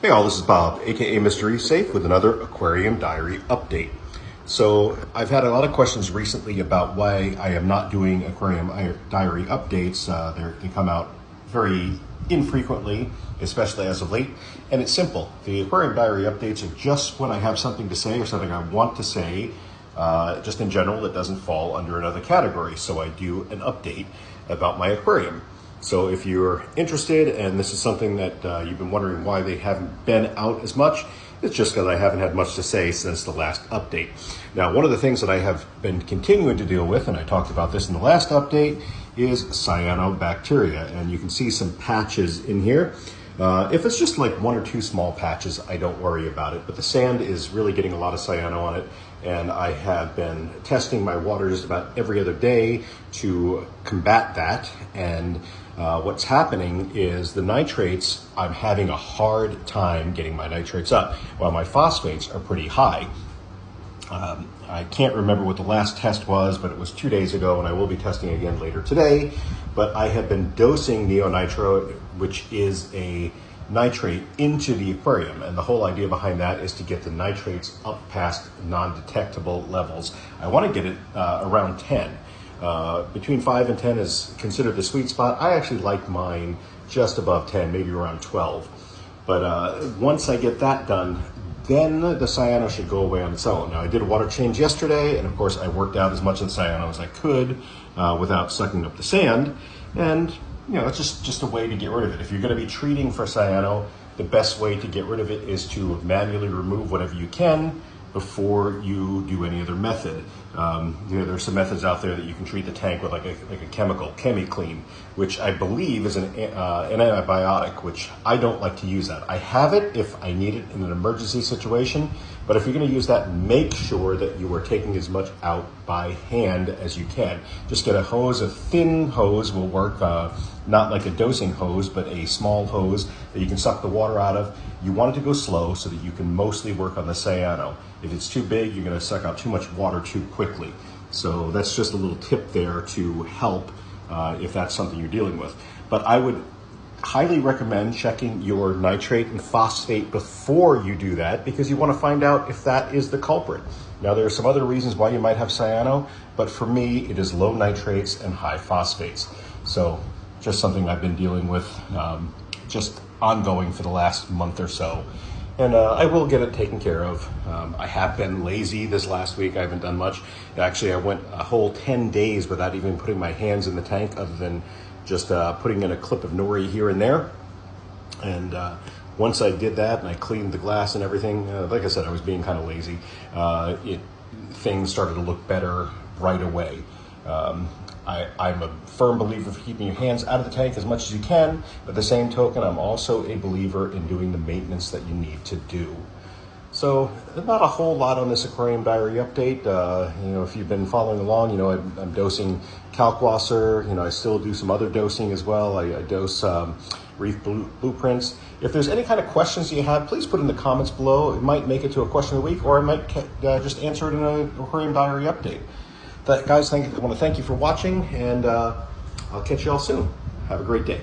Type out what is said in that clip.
Hey all, this is Bob, aka Mr. Reef Safe, with another aquarium diary update. So I've had a lot of questions recently about why I am not doing aquarium diary updates. They come out very infrequently, especially as of late, and it's simple. The aquarium diary updates are just when I have something to say or something I want to say, just in general that doesn't fall under another category. So I do an update about my aquarium. So if you're interested and this is something that you've been wondering why they haven't been out as much, it's just because I haven't had much to say since the last update. Now, one of the things that I have been continuing to deal with, and I talked about this in the last update, is Cyanobacteria. And you can see some patches in here. If it's just like one or two small patches, I don't worry about it. But the sand is really getting a lot of cyano on it. And I have been testing my water just about every other day to combat that. And what's happening is the nitrates, I'm having a hard time getting my nitrates up, while my phosphates are pretty high. I can't remember what the last test was, but it was 2 days ago, and I will be testing again later today. But I have been dosing neonitro, which is a nitrate, into the aquarium, and the whole idea behind that is to get the nitrates up past non-detectable levels. I want to get it around 10. Between 5 and 10 is considered the sweet spot. I actually like mine just above 10, maybe around 12. But once I get that done, then the cyano should go away on its own. Now, I did a water change yesterday, and of course I worked out as much of the cyano as I could without sucking up the sand. And you know, it's just a way to get rid of it. If you're going to be treating for cyano, the best way to get rid of it is to manually remove whatever you can before you do any other method. You know, there's some methods out there that you can treat the tank with like a chemical, ChemiClean, which I believe is an antibiotic, which I don't like to use that. I have it if I need it in an emergency situation, but if you're gonna use that, make sure that you are taking as much out by hand as you can. Just get a hose, a thin hose will work, not like a dosing hose, but a small hose that you can suck the water out of. You want it to go slow so that you can mostly work on the cyano. If it's too big, you're gonna suck out too much water too quickly. So that's just a little tip there to help if that's something you're dealing with. But I would highly recommend checking your nitrate and phosphate before you do that, because you want to find out if that is the culprit. Now, there are some other reasons why you might have cyano, but for me, it is low nitrates and high phosphates. So just something I've been dealing with just ongoing for the last month or so. And I will get it taken care of. I have been lazy this last week. I haven't done much. Actually, I went a whole 10 days without even putting my hands in the tank, other than just putting in a clip of nori here and there. And once I did that and I cleaned the glass and everything, like I said, I was being kind of lazy. Things started to look better right away. I'm a firm believer of keeping your hands out of the tank as much as you can, but at the same token, I'm also a believer in doing the maintenance that you need to do. So not a whole lot on this aquarium diary update. You know, if you've been following along, you know, I'm dosing Kalkwasser. You know, I still do some other dosing as well. I dose Reef blueprints. If there's any kind of questions you have, please put in the comments below. It might make it to a question of the week, or I might just answer it in an aquarium diary update. Guys, I want to thank you for watching, and I'll catch you all soon. Have a great day.